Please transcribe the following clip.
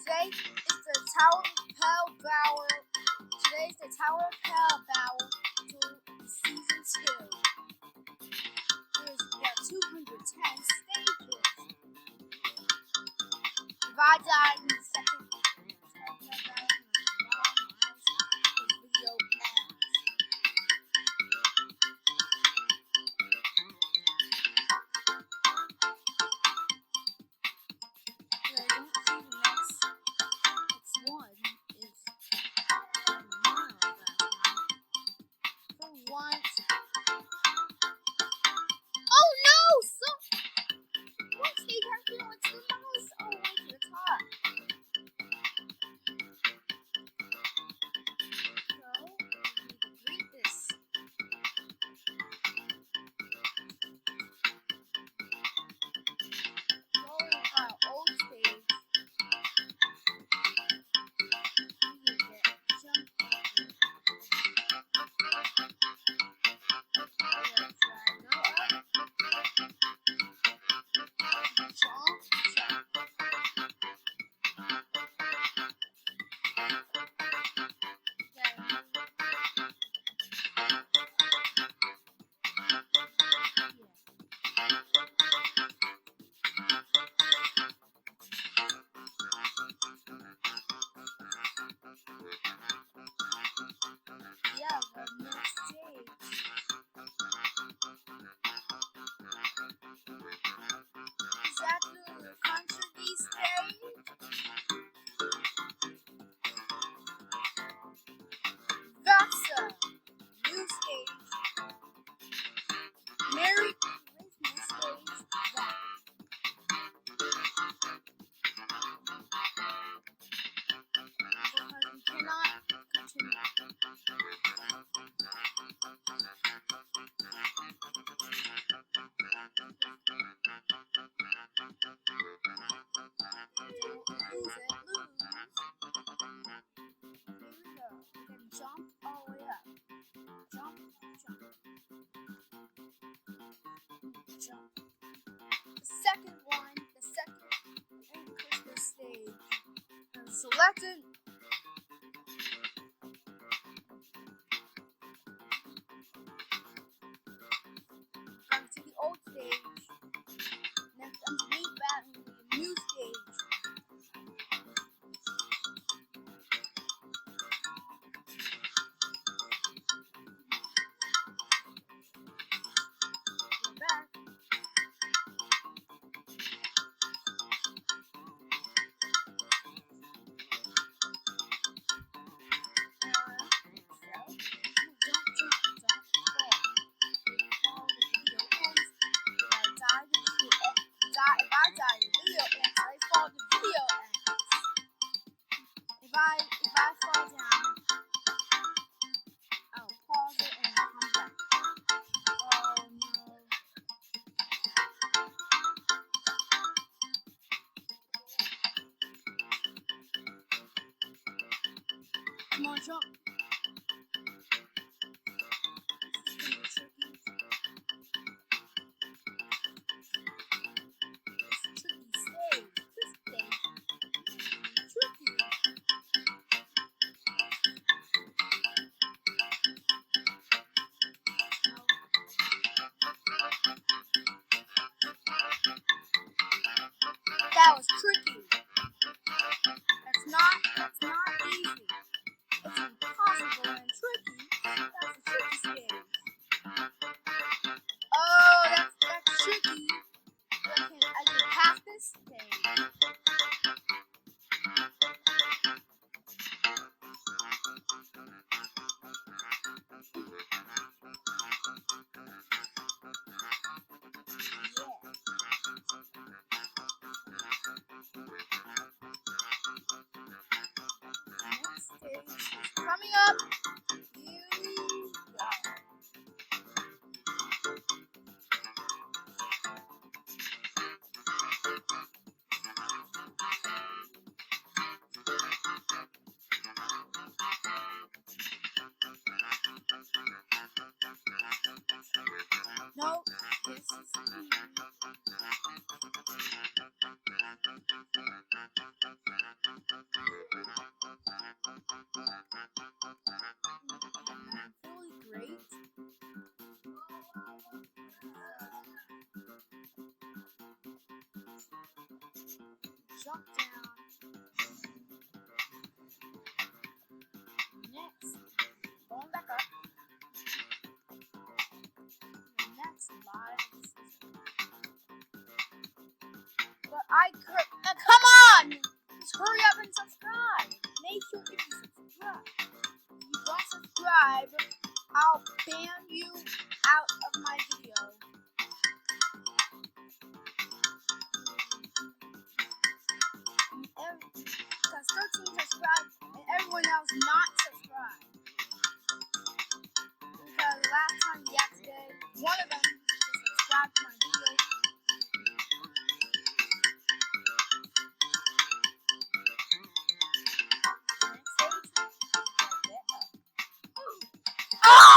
Today is the Tower of Hell Bower. Today is the Tower of Hell Bower Season 2. There's about 210 stages. If I die in the second Tower of Hell Bower, this video ends. I don't see the next one is for once. Oh no! What stage have you went to the mouse? Oh, went to the top. So, we read this. Going our old stage. We get jump over. Yeah, the next stage. Is that the country stage? That's a new stage. Merry Christmas stage. That. Because we cannot continue. Lose it, lose. Here we go. We can jump all the way up. Jump, jump. Jump. The second one, the second Christmas stage. And selected. Come to the old stage. Next underneath that will be a new stage. We're back. If I die, the video ends. I fall, the video ends. If I fall down, I'll pause it and come back. Oh no. Come on, jump. This is gonna be tricky. That was tricky. That's not easy. It's impossible and tricky. That's a tricky stage. Oh, that's tricky. I can pass this stage. Coming up, here we go. No, this is jump down. Next, going back up. The next live decision. But come on! Just hurry up and subscribe. Make sure if you subscribe. If you don't subscribe, I'll ban you out of my video. Because 13 subscribed and everyone else not subscribed. Because last time yesterday, one of them subscribed to my video. Oh!